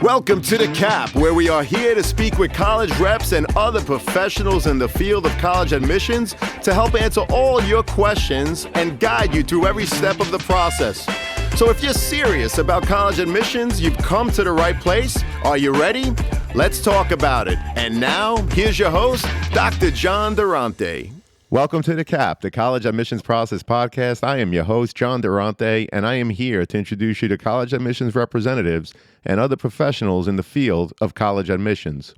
Welcome to The Cap, where we are here to speak with college reps and other professionals in the field of college admissions to help answer all your questions and guide you through every step of the process. So if you're serious about college admissions, you've come to the right place. Are you ready? Let's talk about it. And now, here's your host, Dr. John Durante. Welcome to The Cap, the College Admissions Process Podcast. I am your host, John Durante, and I am here to introduce you to college admissions representatives and other professionals in the field of college admissions.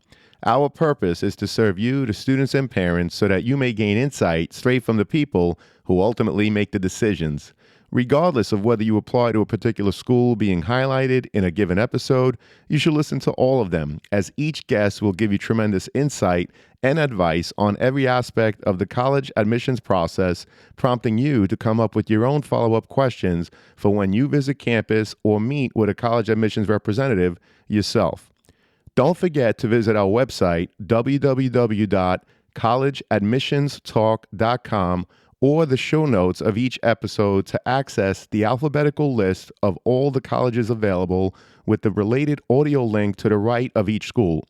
Our purpose is to serve you, the students and parents, so that you may gain insight straight from the people who ultimately make the decisions. Regardless of whether you apply to a particular school being highlighted in a given episode, you should listen to all of them, as each guest will give you tremendous insight and advice on every aspect of the college admissions process, prompting you to come up with your own follow-up questions for when you visit campus or meet with a college admissions representative yourself. Don't forget to visit our website, www.collegeadmissionstalk.com, or the show notes of each episode to access the alphabetical list of all the colleges available with the related audio link to the right of each school.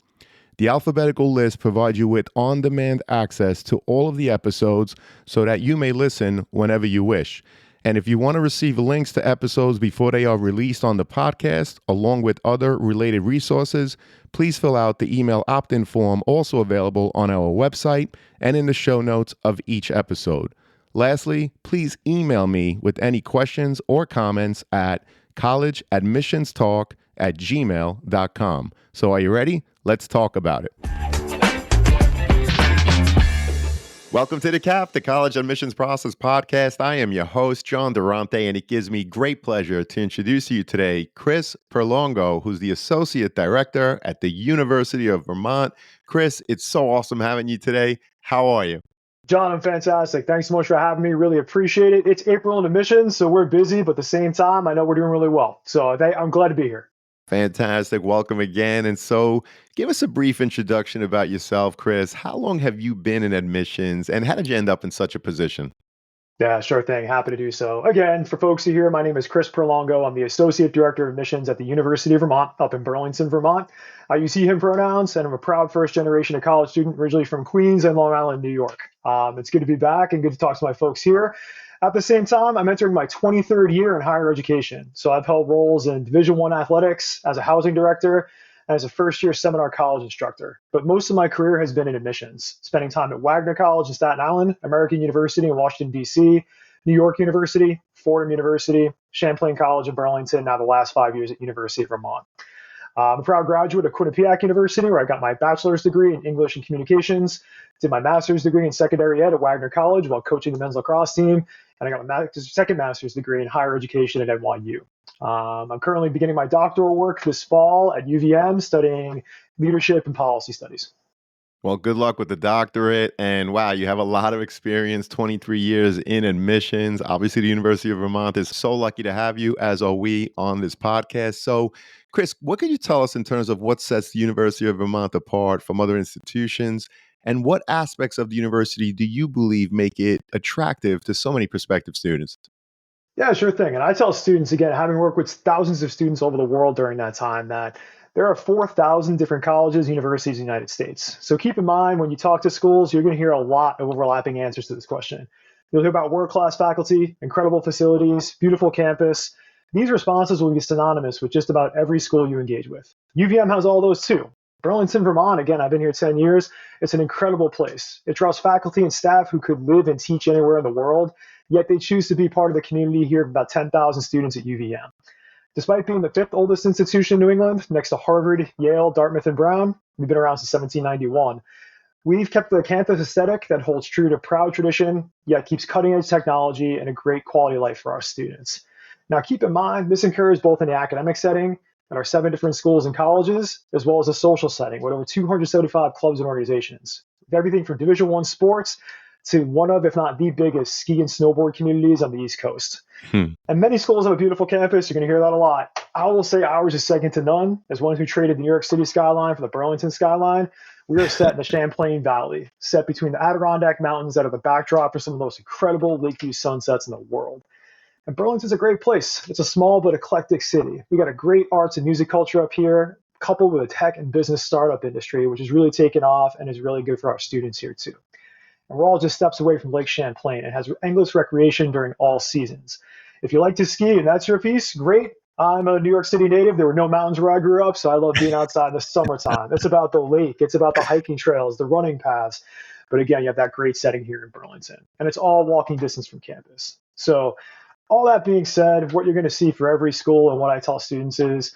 The alphabetical list provides you with on-demand access to all of the episodes so that you may listen whenever you wish. And if you want to receive links to episodes before they are released on the podcast, along with other related resources, please fill out the email opt-in form also available on our website and in the show notes of each episode. Lastly, please email me with any questions or comments at collegeadmissionstalk@gmail.com. So are you ready? Let's talk about it. Welcome to The Cap, the College Admissions Process Podcast. I am your host, John Durante, and it gives me great pleasure to introduce you today, Chris Perlongo, who's the Associate Director at the University of Vermont. Chris, it's so awesome having you today. How are you? John, I'm fantastic. Thanks so much for having me. Really appreciate it. It's April in admissions, so we're busy, but at the same time, I know we're doing really well. So I'm glad to be here. Fantastic. Welcome again. And so give us a brief introduction about yourself, Chris. How long have you been in admissions, and how did you end up in such a position? Yeah, sure thing. Happy to do so. Again, for folks who hear, my name is Chris Perlongo. I'm the Associate Director of Admissions at the University of Vermont up in Burlington, Vermont. I use he, him pronouns, and I'm a proud first-generation college student originally from Queens and Long Island, New York. It's good to be back and good to talk to my folks here. At the same time, I'm entering my 23rd year in higher education. So I've held roles in Division I athletics, as a housing director, and as a first-year seminar college instructor. But most of my career has been in admissions, spending time at Wagner College in Staten Island, American University in Washington, D.C., New York University, Fordham University, Champlain College in Burlington, now the last 5 years at University of Vermont. I'm a proud graduate of Quinnipiac University, where I got my bachelor's degree in English and Communications, did my master's degree in secondary ed at Wagner College while coaching the men's lacrosse team, and I got my second master's degree in higher education at NYU. I'm currently beginning my doctoral work this fall at UVM, studying leadership and policy studies. Well, good luck with the doctorate. And wow, you have a lot of experience, 23 years in admissions. Obviously, the University of Vermont is so lucky to have you, as are we, on this podcast. So, Chris, what can you tell us in terms of what sets the University of Vermont apart from other institutions? And what aspects of the university do you believe make it attractive to so many prospective students? Yeah, sure thing. And I tell students, again, having worked with thousands of students over the world during that time, that there are 4,000 different colleges, universities in the United States. So keep in mind, when you talk to schools, you're going to hear a lot of overlapping answers to this question. You'll hear about world-class faculty, incredible facilities, beautiful campus. These responses will be synonymous with just about every school you engage with. UVM has all those too. Burlington, Vermont, again, I've been here 10 years. It's an incredible place. It draws faculty and staff who could live and teach anywhere in the world, yet they choose to be part of the community here of about 10,000 students at UVM. Despite being the fifth oldest institution in New England, next to Harvard, Yale, Dartmouth, and Brown, we've been around since 1791. We've kept the campus aesthetic that holds true to proud tradition, yet keeps cutting-edge technology and a great quality of life for our students. Now, keep in mind, this occurs both in the academic setting at our 7 different schools and colleges, as well as a social setting with over 275 clubs and organizations. With everything from Division I sports to one of, if not the biggest, ski and snowboard communities on the East Coast. And many schools have a beautiful campus. You're going to hear that a lot. I will say ours is second to none. As one who traded the New York City skyline for the Burlington skyline, we are set in the Champlain Valley, set between the Adirondack Mountains that are the backdrop for some of the most incredible lakeview sunsets in the world. And Burlington's a great place. It's a small but eclectic city. We got a great arts and music culture up here, coupled with a tech and business startup industry, which is really taken off and is really good for our students here too. And we're all just steps away from Lake Champlain. It has endless recreation during all seasons. If you like to ski and that's your piece, great. I'm a New York City native. There were no mountains where I grew up, so I love being outside in the summertime. It's about the lake. It's about the hiking trails, the running paths. But again, you have that great setting here in Burlington, and it's all walking distance from campus. So all that being said, what you're going to see for every school and what I tell students is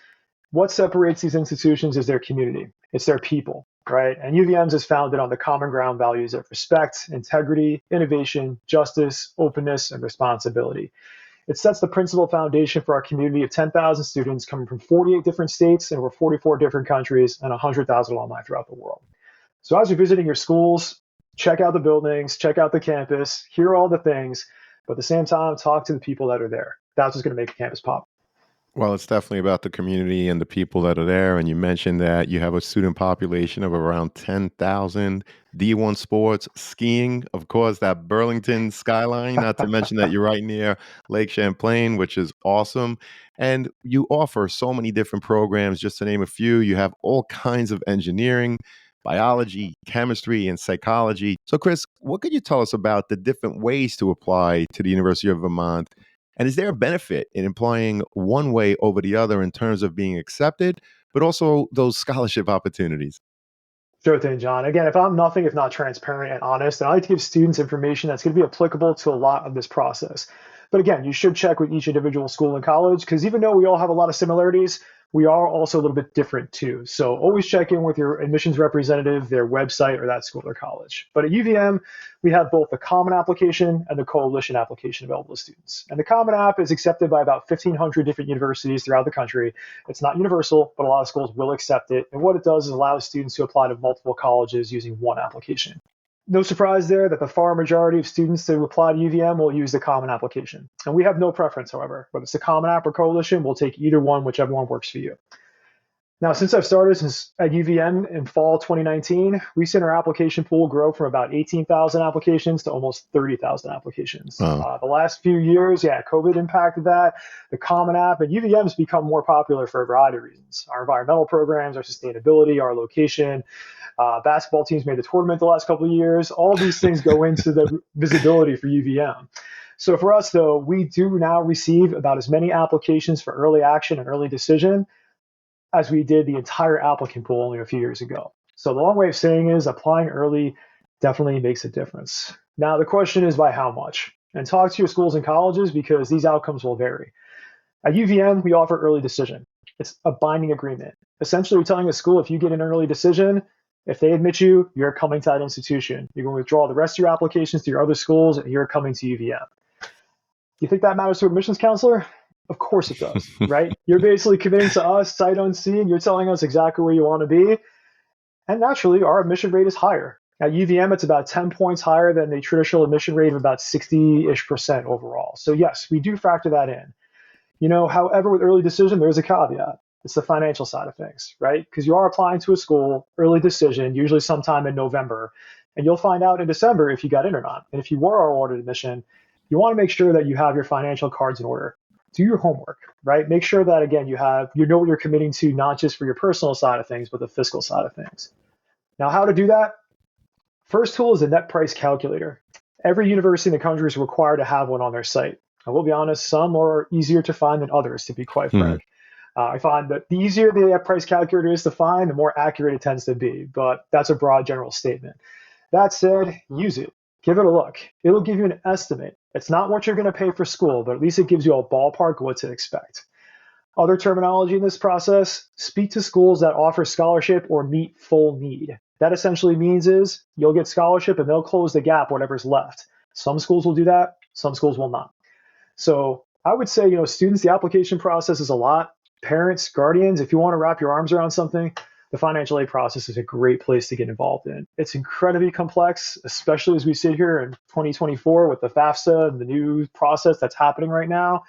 what separates these institutions is their community. It's their people, right? And UVM's is founded on the common ground values of respect, integrity, innovation, justice, openness, and responsibility. It sets the principal foundation for our community of 10,000 students coming from 48 different states and over 44 different countries and 100,000 alumni throughout the world. So as you're visiting your schools, check out the buildings, check out the campus, hear all the things, but at the same time, talk to the people that are there. That's what's going to make a campus pop. Well, it's definitely about the community and the people that are there. And you mentioned that you have a student population of around 10,000, D1 sports, skiing, of course, that Burlington skyline, not to mention that you're right near Lake Champlain, which is awesome. And you offer so many different programs, just to name a few. You have all kinds of engineering, biology, chemistry, and psychology. So, Chris, what could you tell us about the different ways to apply to the University of Vermont? And is there a benefit in applying one way over the other in terms of being accepted, but also those scholarship opportunities? Sure thing, John. Again, if I'm nothing if not transparent and honest, and I like to give students information that's going to be applicable to a lot of this process. But again, you should check with each individual school and college because even though we all have a lot of similarities, we are also a little bit different too. So always check in with your admissions representative, their website, or that school or college. But at UVM, we have both the common application and the coalition application available to students. And the common app is accepted by about 1,500 different universities throughout the country. It's not universal, but a lot of schools will accept it. And what it does is allow students to apply to multiple colleges using one application. No surprise there that the far majority of students that apply to UVM will use the common application. And we have no preference, however. Whether it's the common app or coalition, we'll take either one, whichever one works for you. Now, since I've started at UVM in fall 2019, we've seen our application pool grow from about 18,000 applications to almost 30,000 applications. Wow. The last few years, COVID impacted that. The Common App and UVM has become more popular for a variety of reasons. Our environmental programs, our sustainability, our location, basketball teams made the tournament the last couple of years. All these things go into the visibility for UVM. So for us, though, we do now receive about as many applications for early action and early decision as we did the entire applicant pool only a few years ago. So the long way of saying is applying early definitely makes a difference. Now, the question is by how much? And talk to your schools and colleges because these outcomes will vary. At UVM, we offer early decision. It's a binding agreement. Essentially, we're telling a school if you get an early decision, if they admit you, you're coming to that institution. You're going to withdraw the rest of your applications to your other schools, and you're coming to UVM. Do you think that matters to an admissions counselor? Of course it does, right? You're basically committing to us, sight unseen. You're telling us exactly where you want to be. And naturally, our admission rate is higher. At UVM, it's about 10 points higher than the traditional admission rate of about 60-ish% overall. So yes, we do factor that in. However, with early decision, there's a caveat. It's the financial side of things, right? Because you are applying to a school, early decision, usually sometime in November, and you'll find out in December if you got in or not. And if you were awarded admission, you want to make sure that you have your financial cards in order. Do your homework, right? Make sure that, again, you know what you're committing to, not just for your personal side of things, but the fiscal side of things. Now, how to do that? First tool is a net price calculator. Every university in the country is required to have one on their site. I will be honest, some are easier to find than others, to be quite frank. I find that the easier the net price calculator is to find, the more accurate it tends to be, but that's a broad general statement. That said, use it. Give it a look. It'll give you an estimate. It's not what you're going to pay for school, but at least it gives you a ballpark of what to expect. Other terminology in this process, speak to schools that offer scholarship or meet full need. That essentially means is you'll get scholarship and they'll close the gap, whatever's left. Some schools will do that. Some schools will not. So I would say, students, the application process is a lot. Parents, guardians, if you want to wrap your arms around something, the financial aid process is a great place to get involved in. It's incredibly complex, especially as we sit here in 2024 with the FAFSA and the new process that's happening right now.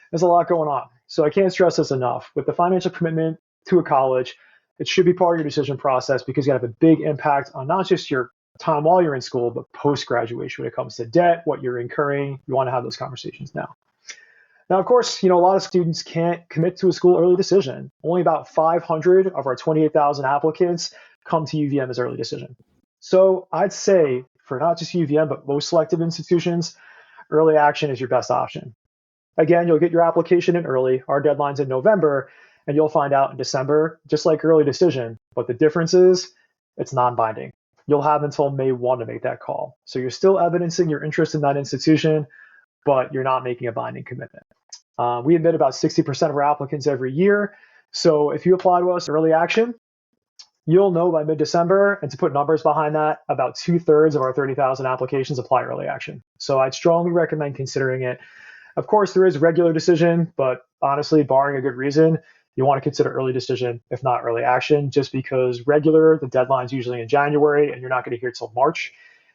There's a lot going on. So I can't stress this enough. With the financial commitment to a college, it should be part of your decision process because you have a big impact on not just your time while you're in school, but post-graduation when it comes to debt, what you're incurring. You want to have those conversations now. Now, of course, a lot of students can't commit to a school early decision. Only about 500 of our 28,000 applicants come to UVM as early decision. So I'd say for not just UVM, but most selective institutions, early action is your best option. Again, you'll get your application in early. Our deadline's in November, and you'll find out in December, just like early decision. But the difference is it's non-binding. You'll have until May 1 to make that call. So you're still evidencing your interest in that institution, but you're not making a binding commitment. We admit about 60% of our applicants every year. So if you apply to us early action, you'll know by mid-December, and to put numbers behind that, about 2/3 of our 30,000 applications apply early action. So I'd strongly recommend considering it. Of course, there is regular decision, but honestly, barring a good reason, you want to consider early decision, if not early action, just because regular, the deadline's usually in January, and you're not going to hear till March.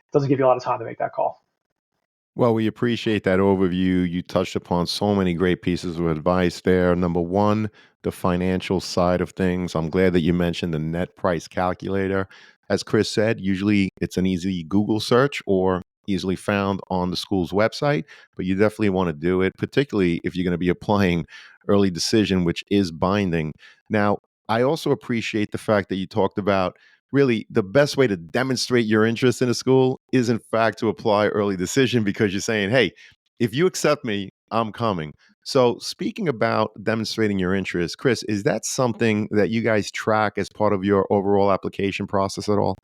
It doesn't give you a lot of time to make that call. Well, we appreciate that overview. You touched upon so many great pieces of advice there. Number one, the financial side of things. I'm glad that you mentioned the net price calculator. As Chris said, usually it's an easy Google search or easily found on the school's website, but you definitely want to do it, particularly if you're going to be applying early decision, which is binding. Now, I also appreciate the fact that you talked about really the best way to demonstrate your interest in a school is in fact to apply early decision because you're saying, hey, if you accept me, I'm coming. So speaking about demonstrating your interest, Chris, is that something that you guys track as part of your overall application process at all?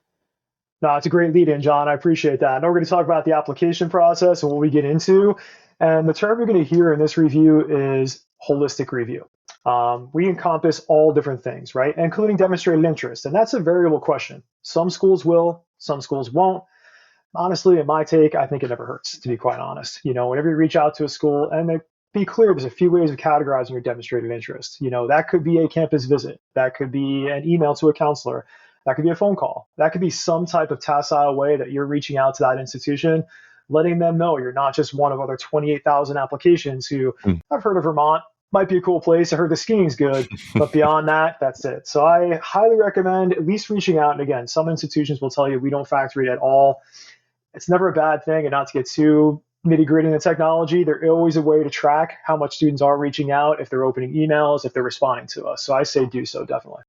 No, it's a great lead in, John. I appreciate that. Now we're going to talk about the application process and what we get into. And the term you're going to hear in this review is holistic review. We encompass all different things, right? Including demonstrated interest. And that's a variable question. Some schools will, some schools won't. Honestly, in my take, I think it never hurts, to be quite honest. Whenever you reach out to a school, and to be clear, there's a few ways of categorizing your demonstrated interest. That could be a campus visit, that could be an email to a counselor, that could be a phone call, that could be some type of tactile way that you're reaching out to that institution, letting them know you're not just one of other 28,000 applications who Mm. I've heard of Vermont, might be a cool place. I heard the skiing's good, but beyond that, that's it. So I highly recommend at least reaching out. And again, some institutions will tell you we don't factor it at all. It's never a bad thing, and not to get too nitty gritty in the technology, there is always a way to track how much students are reaching out, if they're opening emails, if they're responding to us. So I say do so, definitely.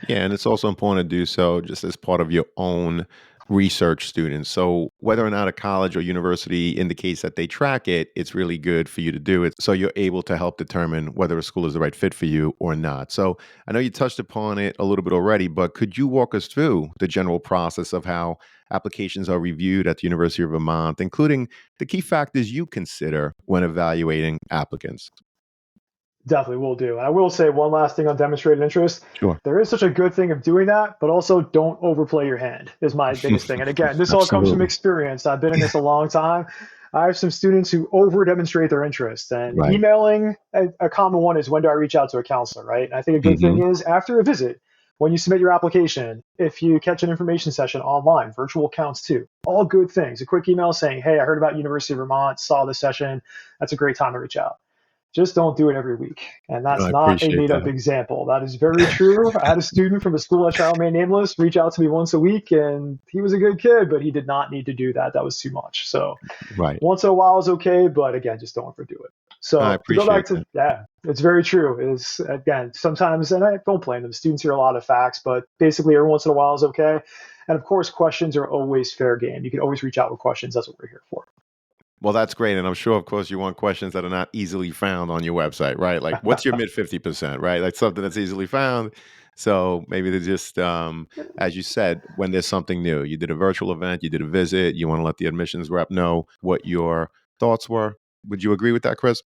Yeah, and it's also important to do so just as part of your own research students. So whether or not a college or university indicates that they track it, it's really good for you to do it so you're able to help determine whether a school is the right fit for you or not. So I know you touched upon it a little bit already, but could you walk us through the general process of how applications are reviewed at the University of Vermont, including the key factors you consider when evaluating applicants? Definitely will do. And I will say one last thing on demonstrated interest. Sure. There is such a good thing of doing that, but also don't overplay your hand is my biggest thing. And again, this all comes from Absolutely. experience. I've been in this a long time. I have some students who over demonstrate their interest, and Right. emailing, a common one is, when do I reach out to a counselor, right? And I think a good thing Hmm. is after a visit, when you submit your application, if you catch an information session online, virtual counts too. All good things. A quick email saying, hey, I heard about University of Vermont, saw this session. That's a great time to reach out. Just don't do it every week. And No, that's I not a appreciate made up that. example. That is very true. I had a student from a school that shall remain nameless reach out to me once a week, and he was a good kid, but he did not need to do that. That was too much. So Right. once in a while is okay, but again, just don't overdo it. I So to go back appreciate to, that. yeah, it's very true. Is again, sometimes, and I don't blame them, students hear a lot of facts, but basically every once in a while is okay. And of course, questions are always fair game. You can always reach out with questions. That's what we're here for. Well, that's great. And I'm sure, of course, you want questions that are not easily found on your website, right? Like, what's your mid 50%, right? Like something that's easily found. So maybe they're just, as you said, when there's something new, you did a virtual event, you did a visit, you want to let the admissions rep know what your thoughts were. Would you agree with that, Chris?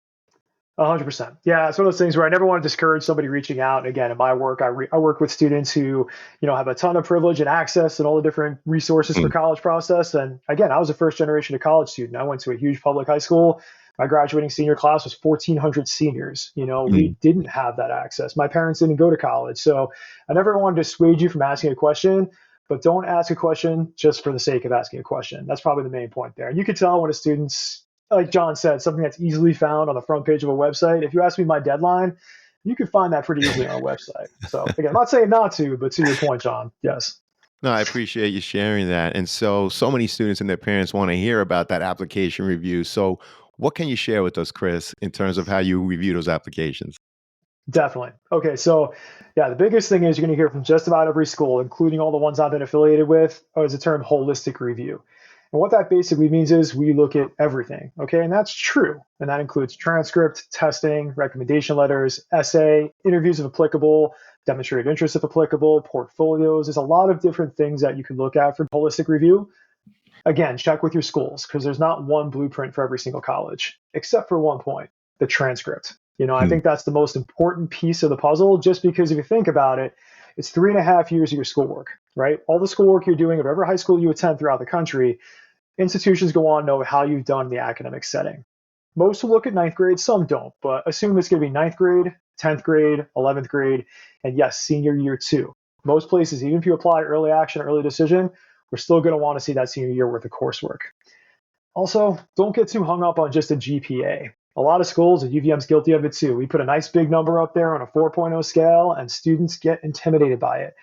100%. Yeah, it's one of those things where I never want to discourage somebody reaching out. Again, in my work, I work with students who, have a ton of privilege and access and all the different resources for Mm, college process. And again, I was a first generation of college student. I went to a huge public high school. My graduating senior class was 1,400 seniors. We mm. didn't have that access. My parents didn't go to college. So I never want to dissuade you from asking a question, but don't ask a question just for the sake of asking a question. That's probably the main point there. And you can tell when a student's, like John said, something that's easily found on the front page of a website. If you ask me my deadline, you can find that pretty easily on a website. So again, I'm not saying not to, but to your point, John, yes. No, I appreciate you sharing that. And so many students and their parents want to hear about that application review. So, What can you share with us, Chris, in terms of how you review those applications? Definitely. Okay, so yeah, the biggest thing is you're going to hear from just about every school, including all the ones I've been affiliated with, is the term holistic review. And what that basically means is we look at everything. Okay, and that's true. And that includes transcript, testing, recommendation letters, essay, interviews if applicable, demonstrated interest if applicable, portfolios. There's a lot of different things that you can look at for holistic review. Again, check with your schools because there's not one blueprint for every single college, except for one point, the transcript. I Hmm. think that's the most important piece of the puzzle, just because if you think about it, it's 3.5 years of your schoolwork, right? All the schoolwork you're doing at whatever high school you attend throughout the country, institutions go on to know how you've done in the academic setting. Most will look at ninth grade, some don't, but assume it's going to be ninth grade, 10th grade, 11th grade, and yes, senior year too. Most places, even if you apply early action, early decision, we're still going to want to see that senior year worth of coursework. Also, don't get too hung up on just a GPA. A lot of schools, and UVM's guilty of it too, we put a nice big number up there on a 4.0 scale, and students get intimidated by it.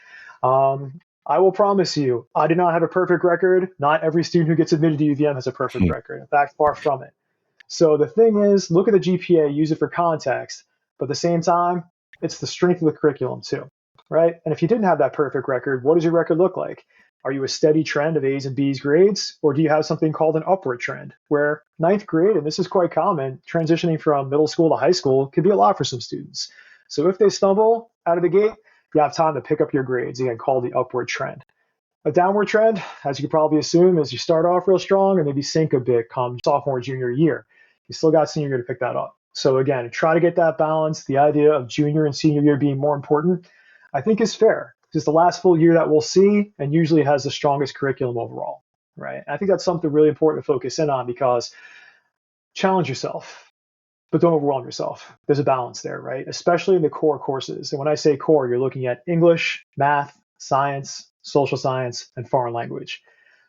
I will promise you, I do not have a perfect record. Not every student who gets admitted to UVM has a perfect Hmm. record. In fact, far from it. So the thing is, look at the GPA, use it for context, but at the same time, it's the strength of the curriculum too, right? And if you didn't have that perfect record, what does your record look like? Are you a steady trend of A's and B's grades, or do you have something called an upward trend, where ninth grade, and this is quite common, transitioning from middle school to high school can be a lot for some students. So if they stumble out of the gate, you have time to pick up your grades, again, called the upward trend. A downward trend, as you can probably assume, is you start off real strong and maybe sink a bit come sophomore, junior year. You still got senior year to pick that up. So again, try to get that balance. The idea of junior and senior year being more important, I think is fair. It's the last full year that we'll see and usually has the strongest curriculum overall, right? I think that's something really important to focus in on because challenge yourself, but don't overwhelm yourself. There's a balance there, right? Especially in the core courses. And when I say core, you're looking at English, math, science, social science, and foreign language.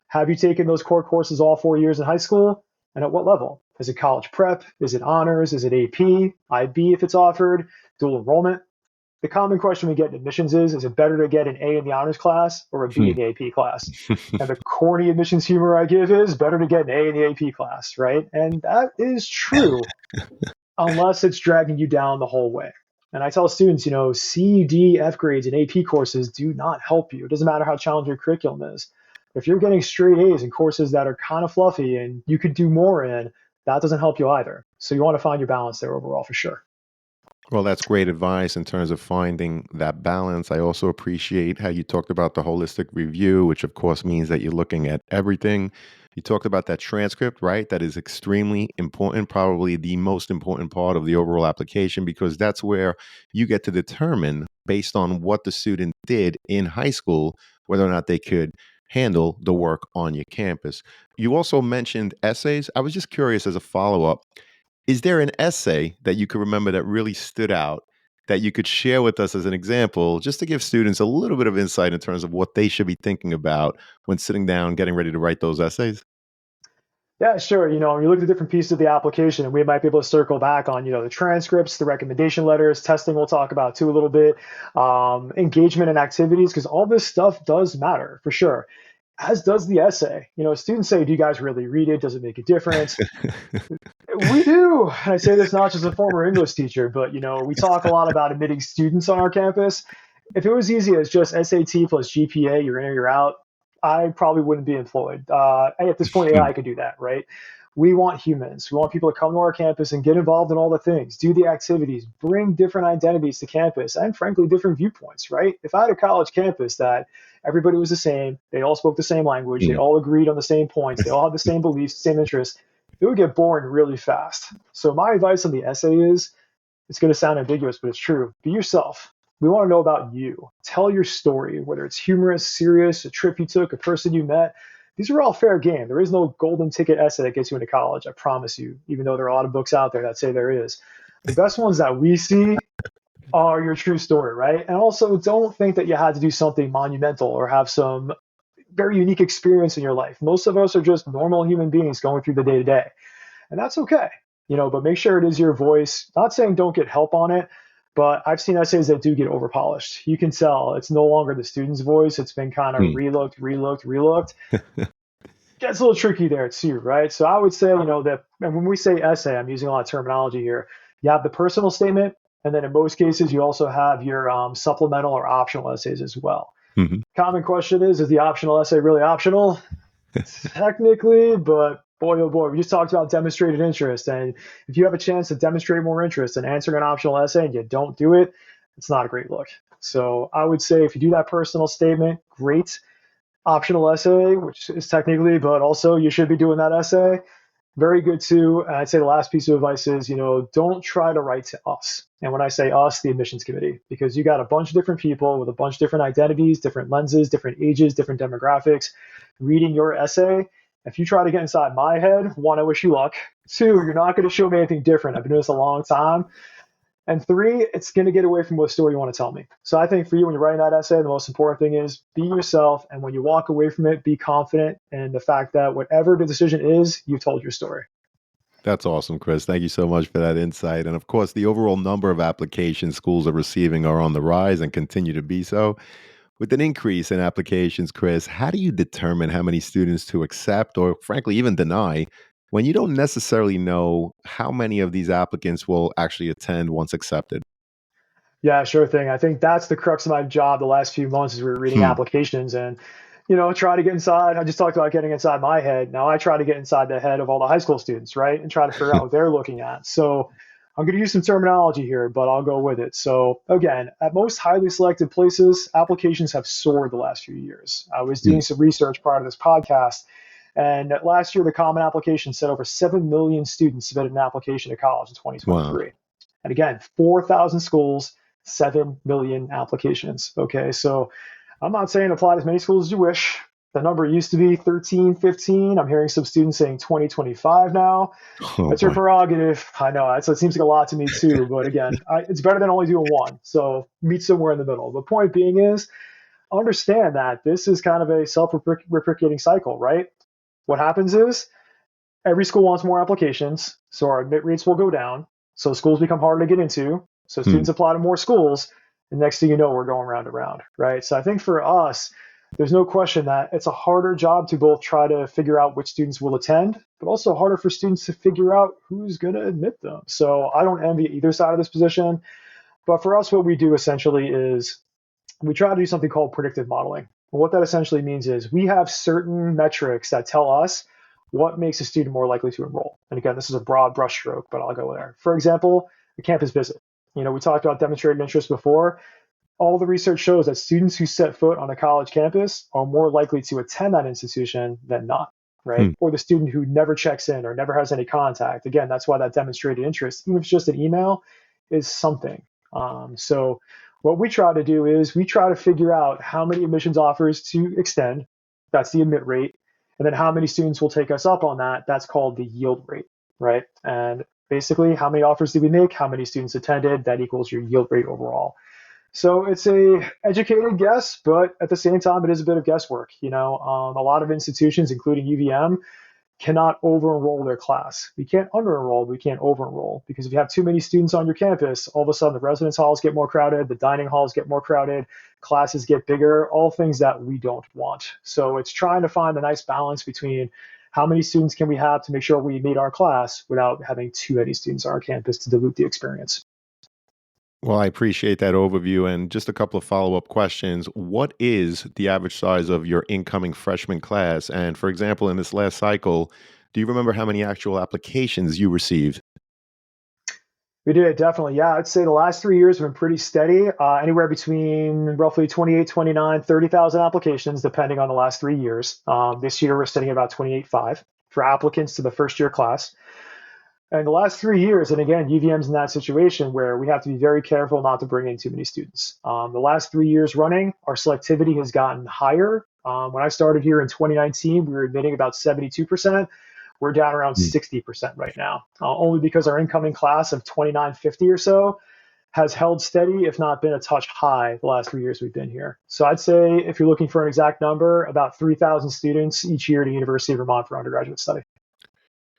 Have you taken those core courses all 4 years in high school? And at what level? Is it college prep? Is it honors? Is it AP, IB if it's offered, dual enrollment? The common question we get in admissions is it better to get an A in the honors class or a B Hmm. in the AP class? And the corny admissions humor I give is better to get an A in the AP class, right? And that is true unless it's dragging you down the whole way. And I tell students, C, D, F grades in AP courses do not help you. It doesn't matter how challenging your curriculum is. If you're getting straight A's in courses that are kind of fluffy and you could do more in, that doesn't help you either. So you want to find your balance there overall for sure. Well, that's great advice in terms of finding that balance. I also appreciate how you talked about the holistic review, which of course means that you're looking at everything. You talked about that transcript, right? That is extremely important, probably the most important part of the overall application, because that's where you get to determine, based on what the student did in high school, whether or not they could handle the work on your campus. You also mentioned essays. I was just curious as a follow up, is there an essay that you could remember that really stood out that you could share with us as an example, just to give students a little bit of insight in terms of what they should be thinking about when sitting down, getting ready to write those essays? Yeah, sure. When you look at the different pieces of the application, and we might be able to circle back on, the transcripts, the recommendation letters, testing we'll talk about too a little bit, engagement and activities, because all this stuff does matter for sure, as does the essay. Students say, do you guys really read it? Does it make a difference? We do. And I say this not just as a former English teacher, but we talk a lot about admitting students on our campus. If it was easy as just SAT plus GPA, you're in or you're out, I probably wouldn't be employed. At this point, AI could do that, right? We want humans. We want people to come to our campus and get involved in all the things, do the activities, bring different identities to campus, and frankly, different viewpoints, right? If I had a college campus that everybody was the same, they all spoke the same language, they Mm. all agreed on the same points, they all had the same beliefs, same interests, it would get boring really fast. So my advice on the essay is, it's going to sound ambiguous, but it's true. Be yourself. We want to know about you. Tell your story, whether it's humorous, serious, a trip you took, a person you met. These are all fair game. There is no golden ticket essay that gets you into college, I promise you, even though there are a lot of books out there that say there is. The best ones that we see are your true story, right? And also, don't think that you had to do something monumental or have some very unique experience in your life. Most of us are just normal human beings going through the day to day, and that's okay. But make sure it is your voice. Not saying don't get help on it, but I've seen essays that do get overpolished. You can tell it's no longer the student's voice. It's been kind of Mm. relooked. gets a little tricky there too, right? So I would say, that, and when we say essay, I'm using a lot of terminology here. You have the personal statement, and then in most cases, you also have your supplemental or optional essays as well. Hmm. Common question is the optional essay really optional? Technically, but boy, oh boy, we just talked about demonstrated interest. And if you have a chance to demonstrate more interest in answering an optional essay and you don't do it, it's not a great look. So I would say if you do that personal statement, great. Optional essay, which is technically, but also you should be doing that essay. Very good too. And I'd say the last piece of advice is, don't try to write to us. And when I say us, the admissions committee, because you got a bunch of different people with a bunch of different identities, different lenses, different ages, different demographics reading your essay. If you try to get inside my head, one, I wish you luck. Two, you're not going to show me anything different. I've been doing this a long time. And three, it's going to get away from what story you want to tell me. So I think for you, when you're writing that essay, the most important thing is be yourself. And when you walk away from it, be confident in the fact that whatever the decision is, you've told your story. That's awesome, Chris. Thank you so much for that insight. And of course, the overall number of applications schools are receiving are on the rise and continue to be so. With an increase in applications, Chris, how do you determine how many students to accept or, frankly, even deny when you don't necessarily know how many of these applicants will actually attend once accepted? Yeah, sure thing. I think that's the crux of my job the last few months is we were reading Hmm. applications and, try to get inside. I just talked about getting inside my head. Now I try to get inside the head of all the high school students, right? And try to figure out what they're looking at. So I'm going to use some terminology here, but I'll go with it. So again, at most highly selected places, applications have soared the last few years. I was Hmm. doing some research prior to this podcast, and last year the Common Application said over 7 million students submitted an application to college in Wow. 2023. And again, 4,000 schools, 7 million applications. Okay, so I'm not saying apply to as many schools as you wish. The number used to be 13, 15. I'm hearing some students saying 20, 25 now. Oh, That's your boy. prerogative. I know. So it seems like a lot to me too. But again, it's better than only doing one. So meet somewhere in the middle. The point being is understand that this is kind of a self-replicating cycle, right? What happens is every school wants more applications, so our admit rates will go down. So schools become harder to get into. So Hmm. students apply to more schools, and next thing you know, we're going round and round, right? So I think for us, there's no question that it's a harder job to both try to figure out which students will attend, but also harder for students to figure out who's going to admit them. So I don't envy either side of this position. But for us, what we do essentially is we try to do something called predictive modeling. And what that essentially means is we have certain metrics that tell us what makes a student more likely to enroll. And again, this is a broad brushstroke, but I'll go there. For example, the campus visit. We talked about demonstrated interest before. All the research shows that students who set foot on a college campus are more likely to attend that institution than not, right? Hmm. Or the student who never checks in or never has any contact. Again, that's why that demonstrated interest, even if it's just an email, is something. So what we try to do is we try to figure out how many admissions offers to extend. That's the admit rate. And then how many students will take us up on that. That's called the yield rate, right? And basically, how many offers did we make? How many students attended? That equals your yield rate overall. So it's a educated guess, but at the same time, it is a bit of guesswork. A lot of institutions, including UVM, cannot over-enroll their class. We can't under-enroll, we can't over-enroll, because if you have too many students on your campus, all of a sudden the residence halls get more crowded, the dining halls get more crowded, classes get bigger, all things that we don't want. So it's trying to find a nice balance between how many students can we have to make sure we meet our class without having too many students on our campus to dilute the experience. Well, I appreciate that overview. And just a couple of follow up questions. What is the average size of your incoming freshman class? And for example, in this last cycle, do you remember how many actual applications you received? We did, definitely. Yeah, I'd say the last 3 years have been pretty steady, anywhere between roughly 28, 29, 30,000 applications, depending on the last 3 years. This year, we're sitting at about 28.5 for applicants to the first year class. And the last 3 years, and again, UVM's in that situation where we have to be very careful not to bring in too many students. The last 3 years running, our selectivity has gotten higher. When I started here in 2019, we were admitting about 72%. We're down around Hmm. 60% right now, only because our incoming class of 2950 or so has held steady, if not been a touch high the last 3 years we've been here. So I'd say if you're looking for an exact number, about 3,000 students each year to University of Vermont for undergraduate study.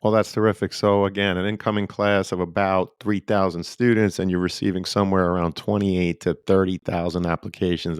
Well, that's terrific. So, again, an incoming class of about 3,000 students, and you're receiving somewhere around 28 to 30,000 applications.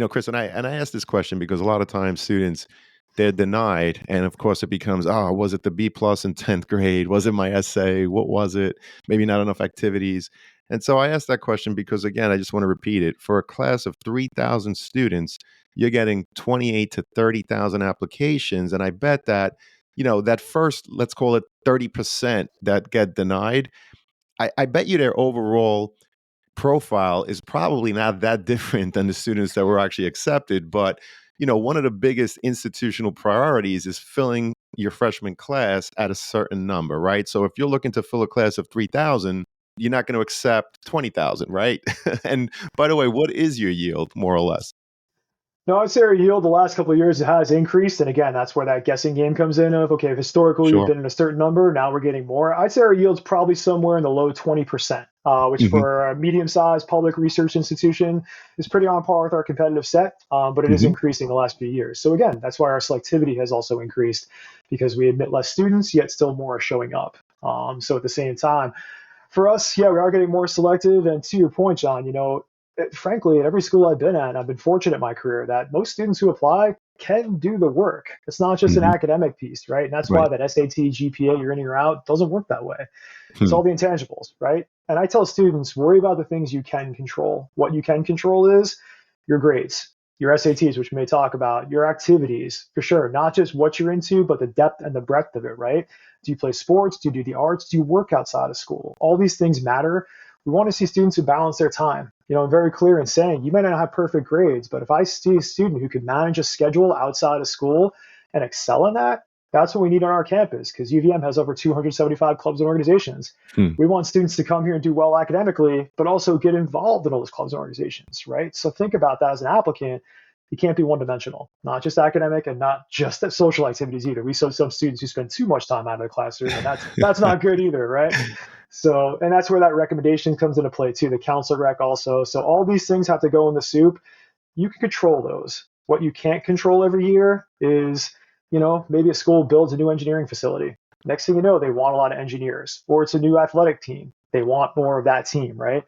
Chris, and I asked this question because a lot of times students they're denied. And of course, it becomes, oh, was it the B plus in 10th grade? Was it my essay? What was it? Maybe not enough activities. And so I asked that question because, again, I just want to repeat it. For a class of 3,000 students, you're getting 28 to 30,000 applications. And I bet that, that first, let's call it 30% that get denied, I bet you their overall profile is probably not that different than the students that were actually accepted. But, one of the biggest institutional priorities is filling your freshman class at a certain number, right? So if you're looking to fill a class of 3,000, you're not going to accept 20,000, right? And by the way, what is your yield, more or less? No, I'd say our yield the last couple of years has increased. And again, that's where that guessing game comes in of, okay, if historically we've Sure. been in a certain number, now we're getting more. I'd say our yield's probably somewhere in the low 20%, which Hmm. for a medium-sized public research institution is pretty on par with our competitive set, but it is Hmm. increasing the last few years. So again, that's why our selectivity has also increased because we admit less students, yet still more are showing up. So at the same time, for us, yeah, we are getting more selective. And to your point, John, frankly, at every school I've been at, I've been fortunate in my career that most students who apply can do the work. It's not just an Hmm. academic piece, right? And that's why Right. that SAT, GPA, you're in or you're out doesn't work that way. It's Hmm. all the intangibles, right? And I tell students, worry about the things you can control. What you can control is your grades, your SATs, which we may talk about, your activities, for sure, not just what you're into, but the depth and the breadth of it, right? Do you play sports? Do you do the arts? Do you work outside of school? All these things matter. We want to see students who balance their time. I'm very clear in saying you might not have perfect grades, but if I see a student who can manage a schedule outside of school and excel in that, that's what we need on our campus because UVM has over 275 clubs and organizations. Hmm. We want students to come here and do well academically, but also get involved in all those clubs and organizations, right? So think about that as an applicant. You can't be one dimensional, not just academic and not just at social activities either. We saw some students who spend too much time out of the classroom, and that's not good either, right? So, and that's where that recommendation comes into play too, the council rec also. So all these things have to go in the soup. You can control those. What you can't control every year is, maybe a school builds a new engineering facility. Next thing you know, they want a lot of engineers, or it's a new athletic team. They want more of that team, right?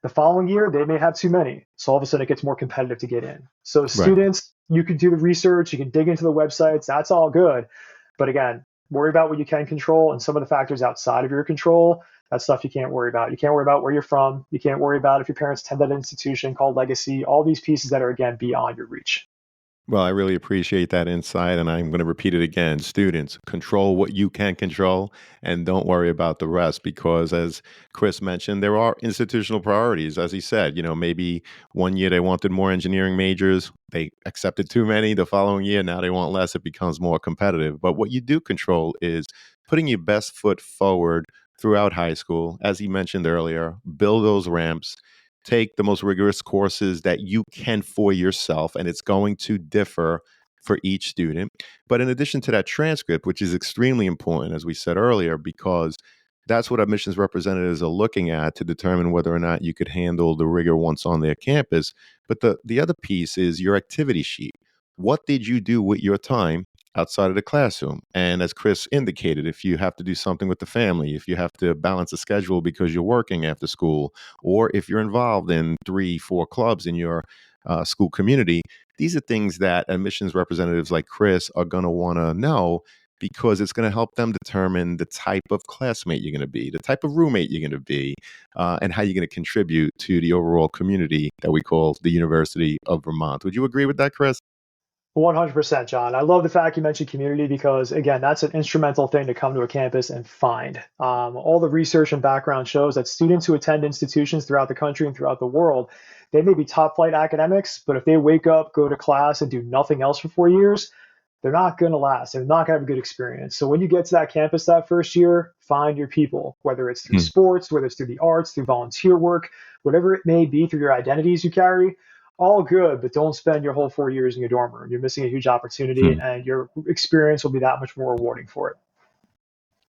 The following year, they may have too many. So all of a sudden it gets more competitive to get in. So Right. students, you can do the research, you can dig into the websites, that's all good. But again, worry about what you can control and some of the factors outside of your control. That's stuff you can't worry about. You can't worry about where you're from. You can't worry about if your parents attend that institution called legacy, all these pieces that are, again, beyond your reach. Well, I really appreciate that insight, and I'm going to repeat it again. Students, control what you can control and don't worry about the rest because, as Chris mentioned, there are institutional priorities. As he said, maybe one year they wanted more engineering majors, they accepted too many. The following year, now they want less. It becomes more competitive. But what you do control is putting your best foot forward throughout high school. As he mentioned earlier, build those ramps, take the most rigorous courses that you can for yourself, and it's going to differ for each student. But in addition to that transcript, which is extremely important, as we said earlier, because that's what admissions representatives are looking at to determine whether or not you could handle the rigor once on their campus. But the other piece is your activity sheet. What did you do with your time outside of the classroom? And as Chris indicated, if you have to do something with the family, if you have to balance a schedule because you're working after school, or if you're involved in 3, 4 clubs in your school community, these are things that admissions representatives like Chris are going to want to know because it's going to help them determine the type of classmate you're going to be, the type of roommate you're going to be, and how you're going to contribute to the overall community that we call the University of Vermont. Would you agree with that, Chris? 100%, John. I love the fact you mentioned community because, again, that's an instrumental thing to come to a campus and find. All the research and background shows that students who attend institutions throughout the country and throughout the world, they may be top flight academics, but if they wake up, go to class, and do nothing else for 4 years, they're not going to last. They're not going to have a good experience. So when you get to that campus that first year, find your people, whether it's through Hmm. sports, whether it's through the arts, through volunteer work, whatever it may be, through your identities you carry, all good, but don't spend your whole 4 years in your dorm room. You're missing a huge opportunity, Hmm. and your experience will be that much more rewarding for it.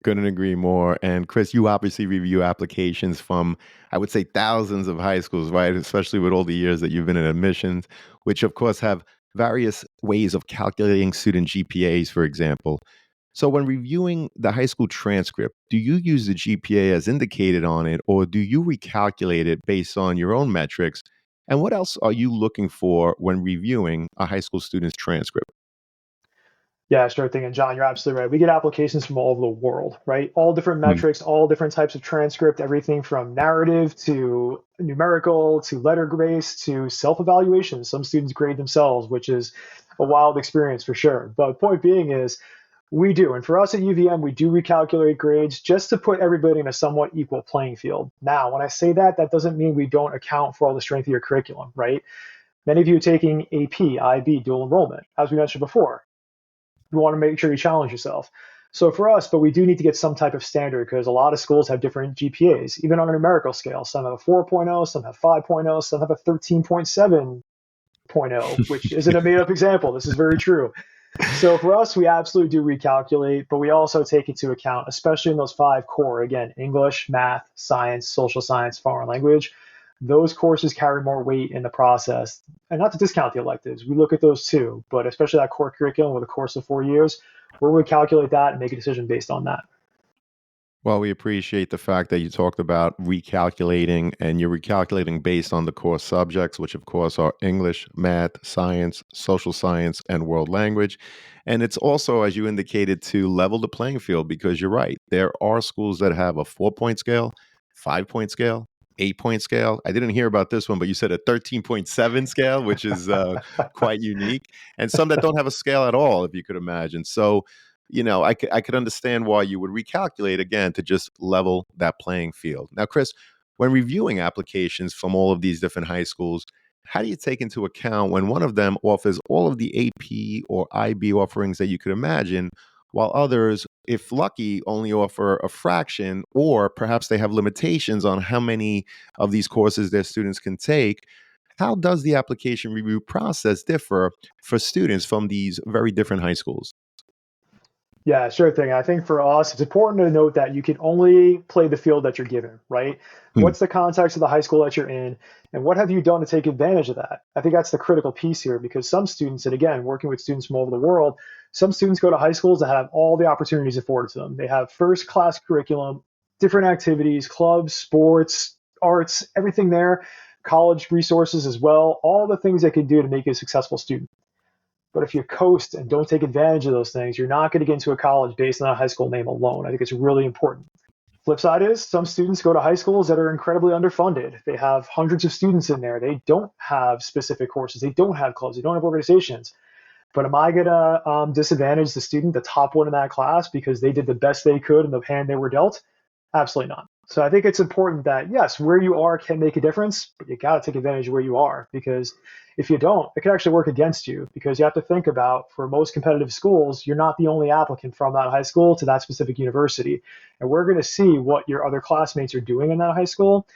Couldn't agree more. And Chris, you obviously review applications from, I would say, thousands of high schools, right? Especially with all the years that you've been in admissions, which of course have various ways of calculating student GPAs, for example. So when reviewing the high school transcript, do you use the GPA as indicated on it, or do you recalculate it based on your own metrics? And what else are you looking for when reviewing a high school student's transcript? Yeah, sure thing. And John, you're absolutely right. We get applications from all over the world, right? All different Hmm. metrics, all different types of transcript, everything from narrative to numerical to letter grace to self-evaluation. Some students grade themselves, which is a wild experience for sure. But point being is we do. And for us at UVM, we do recalculate grades just to put everybody in a somewhat equal playing field. Now, when I say that, that doesn't mean we don't account for all the strength of your curriculum, right? Many of you are taking AP, IB, dual enrollment, as we mentioned before. You want to make sure you challenge yourself. So for us, but we do need to get some type of standard because a lot of schools have different GPAs, even on a numerical scale. Some have a 4.0, some have 5.0, some have a 13.7.0, which isn't a made up example. This is very true. So for us, we absolutely do recalculate, but we also take into account, especially in those five core, again, English, math, science, social science, foreign language. Those courses carry more weight in the process. And not to discount the electives, we look at those too, but especially that core curriculum with a course of 4 years, where we calculate that and make a decision based on that. Well, we appreciate the fact that you talked about recalculating, and you're recalculating based on the core subjects, which of course are English, math, science, social science, and world language. And it's also, as you indicated, to level the playing field because you're right. There are schools that have a 4 point scale, 5 point scale, 8 point scale. I didn't hear about this one, but you said a 13.7 scale, which is quite unique, and some that don't have a scale at all, if you could imagine. So, I could understand why you would recalculate again to just level that playing field. Now, Chris, when reviewing applications from all of these different high schools, how do you take into account when one of them offers all of the AP or IB offerings that you could imagine, while others, if lucky, only offer a fraction, or perhaps they have limitations on how many of these courses their students can take? How does the application review process differ for students from these very different high schools? Yeah, sure thing. I think for us, it's important to note that you can only play the field that you're given, right? Hmm. What's the context of the high school that you're in, and what have you done to take advantage of that? I think that's the critical piece here because some students, and again, working with students from all over the world, some students go to high schools that have all the opportunities afforded to them. They have first class curriculum, different activities, clubs, sports, arts, everything there, college resources as well, all the things they can do to make you a successful student. But if you coast and don't take advantage of those things, you're not going to get into a college based on a high school name alone. I think it's really important. Flip side is some students go to high schools that are incredibly underfunded. They have hundreds of students in there. They don't have specific courses. They don't have clubs. They don't have organizations. But am I going to disadvantage the student, the top one in that class, because they did the best they could in the hand they were dealt? Absolutely not. So I think it's important that, yes, where you are can make a difference, but you got to take advantage of where you are because if you don't, it can actually work against you because you have to think about for most competitive schools, you're not the only applicant from that high school to that specific university. And we're going to see what your other classmates are doing in that high school.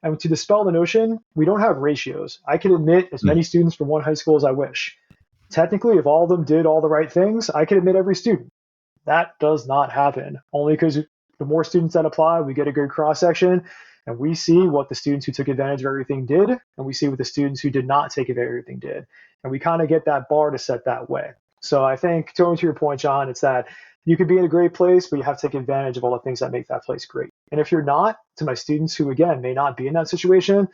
And to dispel the notion, we don't have ratios. I can admit as Hmm. many students from one high school as I wish. Technically, if all of them did all the right things, I could admit every student. That does not happen, only because the more students that apply, we get a good cross section and we see what the students who took advantage of everything did, and we see what the students who did not take advantage of everything did. And we kind of get that bar to set that way. So I think, going to your point, John, it's that you could be in a great place, but you have to take advantage of all the things that make that place great. And if you're not, to my students who, again, may not be in that situation,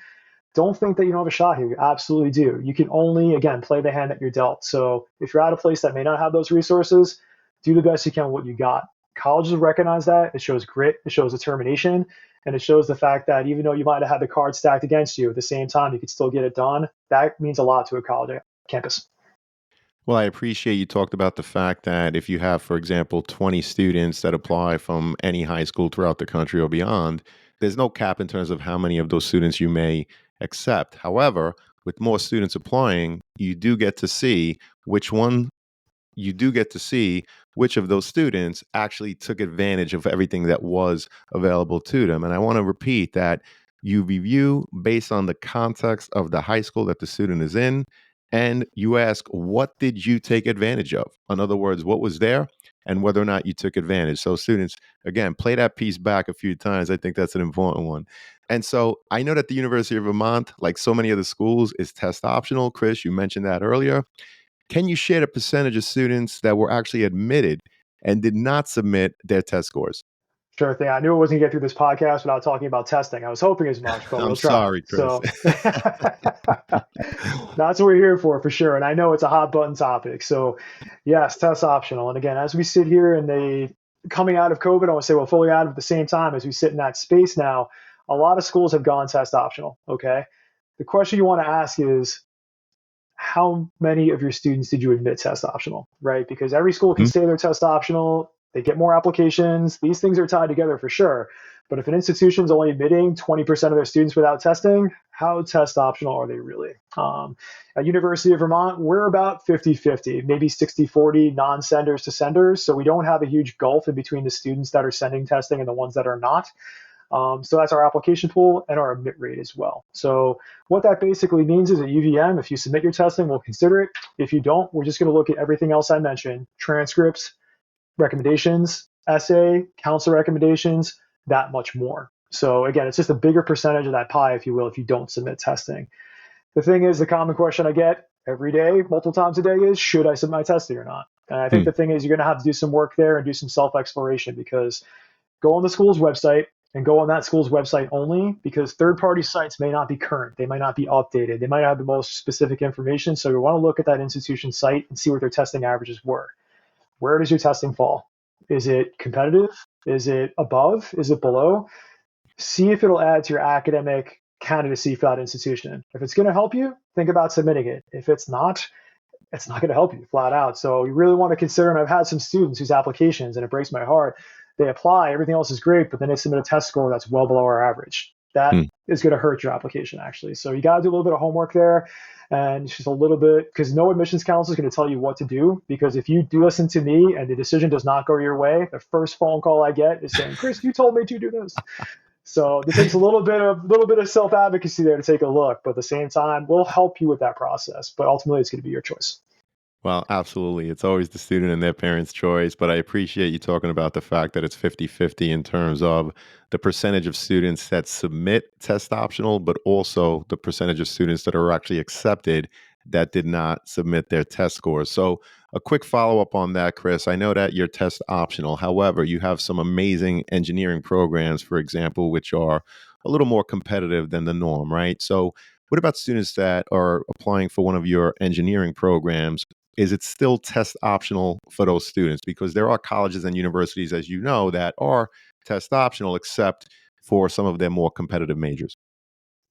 don't think that you don't have a shot here. You absolutely do. You can only, again, play the hand that you're dealt. So if you're at a place that may not have those resources, do the best you can with what you got. Colleges recognize that. It shows grit, it shows determination, and it shows the fact that even though you might have had the cards stacked against you, at the same time, you could still get it done. That means a lot to a college campus. Well, I appreciate you talked about the fact that if you have, for example, 20 students that apply from any high school throughout the country or beyond, there's no cap in terms of how many of those students you may accept. However, with more students applying, you do get to see which of those students actually took advantage of everything that was available to them. And I want to repeat that you review based on the context of the high school that the student is in, and you ask, what did you take advantage of? In other words, what was there and whether or not you took advantage. So, students, again, play that piece back a few times. I think that's an important one. And so I know that the University of Vermont, like so many other schools, is test optional. Chris, you mentioned that earlier. Can you share the percentage of students that were actually admitted and did not submit their test scores? Sure thing. I knew it wasn't going to get through this podcast without talking about testing. I was hoping as much, but I'm we'll try. sorry, Chris. So that's what we're here for sure. And I know it's a hot button topic. So yes, test optional. And again, as we sit here and they coming out of COVID, I want to say, well, fully out of at the same time as we sit in that space now, a lot of schools have gone test optional. Okay. The question you want to ask is, how many of your students did you admit test optional, right? Because every school can Mhm. say they're test optional. They get more applications. These things are tied together for sure. But if an institution's only admitting 20% of their students without testing, how test optional are they really? At University of Vermont, we're about 50-50, maybe 60-40 non-senders to senders. So we don't have a huge gulf in between the students that are sending testing and the ones that are not. So that's our application pool and our admit rate as well. So what that basically means is at UVM, if you submit your testing, we'll consider it. If you don't, we're just going to look at everything else I mentioned: transcripts, recommendations, essay, council recommendations, that much more. So again, it's just a bigger percentage of that pie, if you will, if you don't submit testing. The thing is, the common question I get every day, multiple times a day is, should I submit my testing or not? And I think Hmm. the thing is, you're going to have to do some work there and do some self-exploration, because go on the school's website and go on that school's website only, because third-party sites may not be current. They might not be updated. They might have the most specific information. So you want to look at that institution site and see what their testing averages were. Where does your testing fall? Is it competitive? Is it above? Is it below? See if it'll add to your academic candidacy for that institution. If it's going to help you, think about submitting it. If it's not going to help you flat out. So you really want to consider, and I've had some students whose applications, and it breaks my heart, they apply, everything else is great, but then they submit a test score that's well below our average. That Hmm. is going to hurt your application, actually. So you got to do a little bit of homework there, and just a little bit, because no admissions counselor is going to tell you what to do. Because if you do listen to me and the decision does not go your way, the first phone call I get is saying, Chris, you told me to do this. So it takes a little bit of self advocacy there to take a look, but at the same time, we'll help you with that process. But ultimately, it's going to be your choice. Well, absolutely. It's always the student and their parents' choice, but I appreciate you talking about the fact that it's 50-50 in terms of the percentage of students that submit test optional, but also the percentage of students that are actually accepted that did not submit their test scores. So, a quick follow-up on that, Chris. I know that you're test optional. However, you have some amazing engineering programs, for example, which are a little more competitive than the norm, right? So, what about students that are applying for one of your engineering programs? Is it still test optional for those students? Because there are colleges and universities, as you know, that are test optional, except for some of their more competitive majors.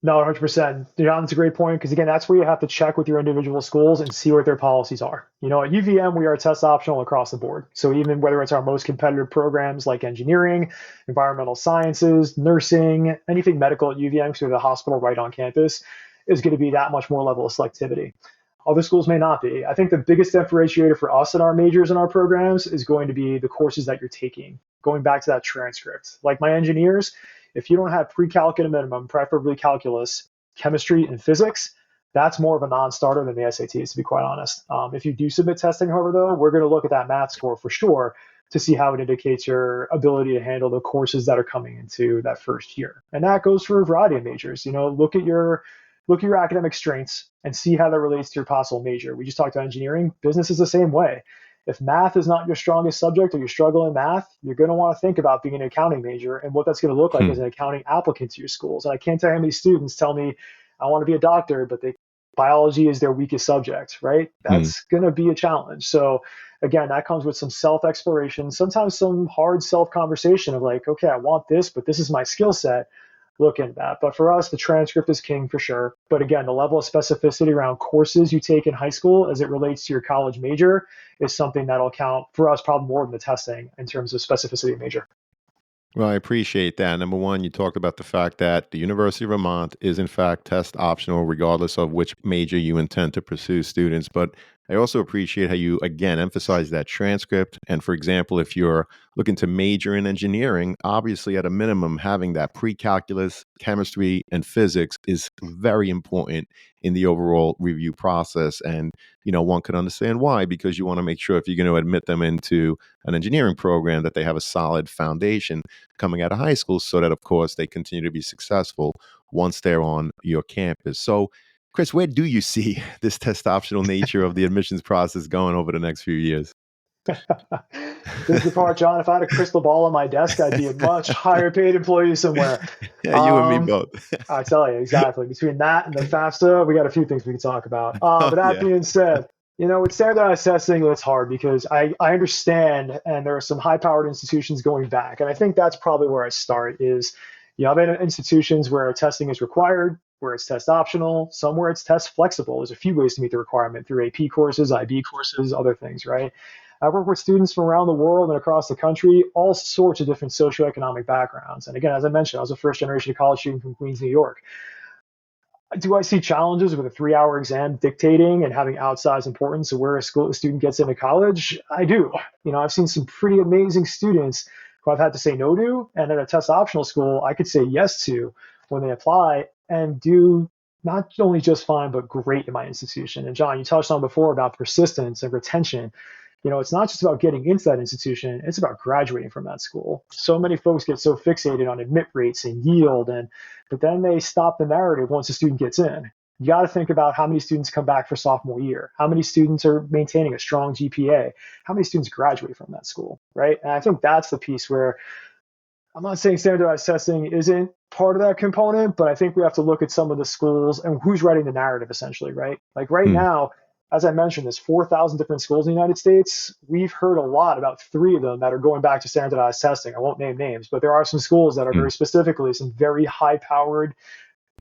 No, 100%. John, that's a great point, because again, that's where you have to check with your individual schools and see what their policies are. At UVM, we are test optional across the board. So even whether it's our most competitive programs like engineering, environmental sciences, nursing, anything medical at UVM, because we have a hospital right on campus, is going to be that much more level of selectivity. Other schools may not be. I think the biggest differentiator for us in our majors and our programs is going to be the courses that you're taking. Going back to that transcript, like my engineers, if you don't have pre-calc at a minimum, preferably calculus, chemistry, and physics, that's more of a non-starter than the SATs, to be quite honest. If you do submit testing, however, though, we're going to look at that math score for sure to see how it indicates your ability to handle the courses that are coming into that first year. And that goes for a variety of majors. Look at your academic strengths and see how that relates to your possible major. We just talked about engineering. Business is the same way. If math is not your strongest subject or you struggle in math, you're going to want to think about being an accounting major and what that's going to look like Hmm. as an accounting applicant to your schools. And I can't tell you how many students tell me, I want to be a doctor, but biology is their weakest subject, right? Hmm. That's going to be a challenge. So again, that comes with some self-exploration, sometimes some hard self-conversation of like, okay, I want this, but this is my skill set. Look into that. But for us, the transcript is king for sure. But again, the level of specificity around courses you take in high school as it relates to your college major is something that'll count for us probably more than the testing in terms of specificity of major. Well, I appreciate that. Number one, you talked about the fact that the University of Vermont is, in fact, test optional, regardless of which major you intend to pursue, students. But I also appreciate how you, again, emphasize that transcript. And for example, if you're looking to major in engineering, obviously, at a minimum, having that pre calculus, chemistry, and physics is very important in the overall review process. And, one can understand why, because you want to make sure if you're going to admit them into an engineering program that they have a solid foundation coming out of high school so that, of course, they continue to be successful once they're on your campus. So, Chris, where do you see this test optional nature of the admissions process going over the next few years? This is the part, John. If I had a crystal ball on my desk, I'd be a much higher paid employee somewhere. Yeah, you and me Um, both. I tell you, exactly. Between that and the FAFSA, we got a few things we can talk about. Oh, But that yeah. being said, with standardized testing, it's hard because I understand, and there are some high-powered institutions going back, and I think that's probably where I start. Is I've been in institutions where testing is required, where it's test optional, somewhere it's test flexible. There's a few ways to meet the requirement through AP courses, IB courses, other things, right? I work with students from around the world and across the country, all sorts of different socioeconomic backgrounds. And again, as I mentioned, I was a first generation college student from Queens, New York. Do I see challenges with a 3 hour exam dictating and having outsized importance of where a student gets into college? I do. I've seen some pretty amazing students who I've had to say no to, and at a test optional school, I could say yes to when they apply and do not only just fine, but great in my institution. And John, you touched on before about persistence and retention. It's not just about getting into that institution, it's about graduating from that school. So many folks get so fixated on admit rates and yield, but then they stop the narrative once a student gets in. You got to think about how many students come back for sophomore year, how many students are maintaining a strong GPA, how many students graduate from that school, right? And I think that's the piece where I'm not saying standardized testing isn't part of that component, but I think we have to look at some of the schools and who's writing the narrative essentially, right? Like right Hmm. now, as I mentioned, there's 4,000 different schools in the United States. We've heard a lot about three of them that are going back to standardized testing. I won't name names, but there are some schools that are Hmm. very specifically some very high powered,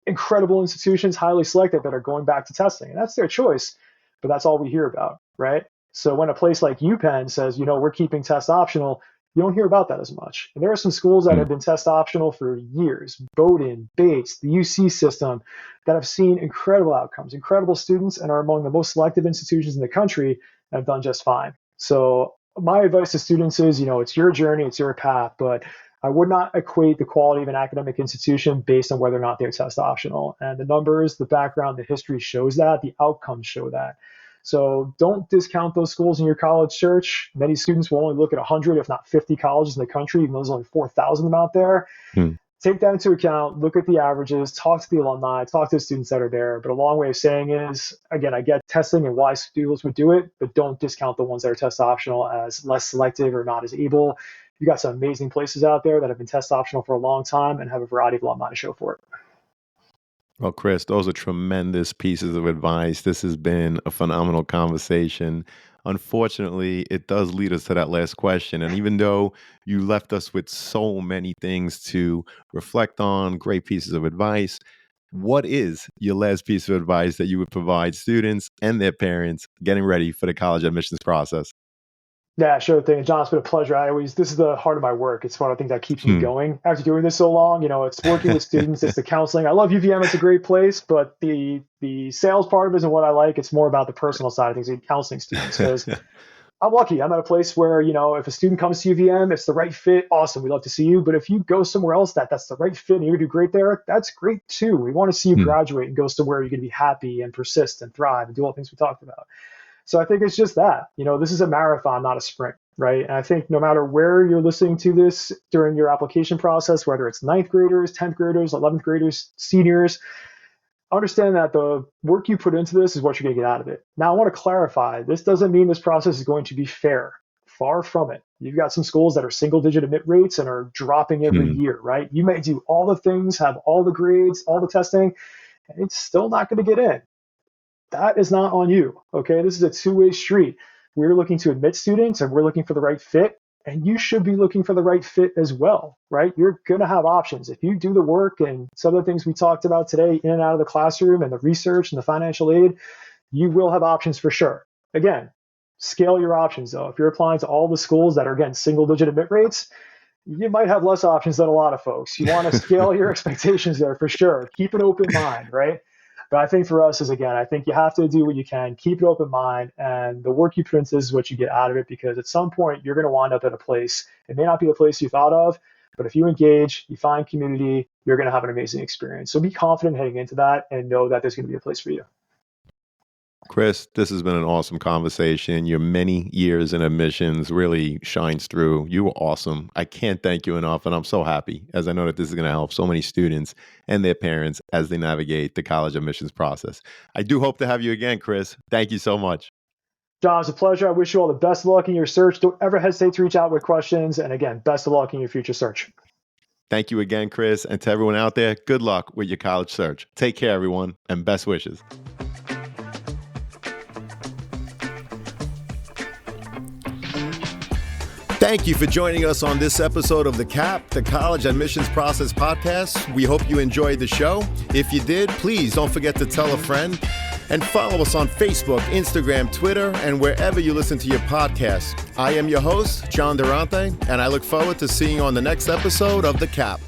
incredible institutions, highly selected, that are going back to testing. And that's their choice, but that's all we hear about, right? So when a place like UPenn says, we're keeping test optional, you don't hear about that as much. And there are some schools that Hmm. have been test optional for years, Bowdoin, Bates, the UC system, that have seen incredible outcomes, incredible students, and are among the most selective institutions in the country and have done just fine. So my advice to students is, it's your journey, it's your path, but I would not equate the quality of an academic institution based on whether or not they're test optional. And the numbers, the background, the history shows that, the outcomes show that. So don't discount those schools in your college search. Many students will only look at 100, if not 50 colleges in the country, even though there's only 4,000 of them out there. Hmm. Take that into account, look at the averages, talk to the alumni, talk to the students that are there. But a long way of saying is, again, I get testing and why schools would do it, but don't discount the ones that are test optional as less selective or not as able. You got some amazing places out there that have been test optional for a long time and have a variety of alumni to show for it. Well, Chris, those are tremendous pieces of advice. This has been a phenomenal conversation. Unfortunately, it does lead us to that last question. And even though you left us with so many things to reflect on, great pieces of advice, what is your last piece of advice that you would provide students and their parents getting ready for the college admissions process? Yeah, sure thing. John, it's been a pleasure. This is the heart of my work. It's one of the things that keeps me Hmm. going after doing this so long. It's working with students, it's the counseling. I love UVM, it's a great place, but the sales part of it isn't what I like. It's more about the personal side of things, and counseling students. Because I'm lucky. I'm at a place where, if a student comes to UVM, it's the right fit, awesome. We'd love to see you. But if you go somewhere else that's the right fit and you do great there, that's great too. We want to see you Hmm. graduate and go somewhere you're going to be happy and persist and thrive and do all the things we talked about. So I think it's just that, this is a marathon, not a sprint, right? And I think no matter where you're listening to this during your application process, whether it's ninth graders, 10th graders, 11th graders, seniors, understand that the work you put into this is what you're going to get out of it. Now, I want to clarify, this doesn't mean this process is going to be fair. Far from it. You've got some schools that are single digit admit rates and are dropping every Hmm. year, right? You may do all the things, have all the grades, all the testing, and it's still not going to get in. That is not on you. Okay. This is a two-way street. We're looking to admit students and we're looking for the right fit. And you should be looking for the right fit as well, right? You're going to have options. If you do the work and some of the things we talked about today in and out of the classroom and the research and the financial aid, you will have options for sure. Again, scale your options though. If you're applying to all the schools that are, again, single digit admit rates, you might have less options than a lot of folks. You want to scale your expectations there for sure. Keep an open mind, right? But I think for us is, again, I think you have to do what you can, keep an open mind, and the work you put into this is what you get out of it, because at some point you're going to wind up at a place. It may not be the place you thought of, but if you engage, you find community, you're going to have an amazing experience. So be confident heading into that and know that there's going to be a place for you. Chris, this has been an awesome conversation. Your many years in admissions really shines through. You were awesome. I can't thank you enough, and I'm so happy as I know that this is going to help so many students and their parents as they navigate the college admissions process. I do hope to have you again, Chris. Thank you so much. John, it's a pleasure. I wish you all the best of luck in your search. Don't ever hesitate to reach out with questions. And again, best of luck in your future search. Thank you again, Chris. And to everyone out there, good luck with your college search. Take care, everyone, and best wishes. Thank you for joining us on this episode of the CAP, the College Admissions Process Podcast. We hope you enjoyed the show. If you did, please don't forget to tell a friend and follow us on Facebook, Instagram, Twitter, and wherever you listen to your podcast. I am your host, John Durante, and I look forward to seeing you on the next episode of the CAP.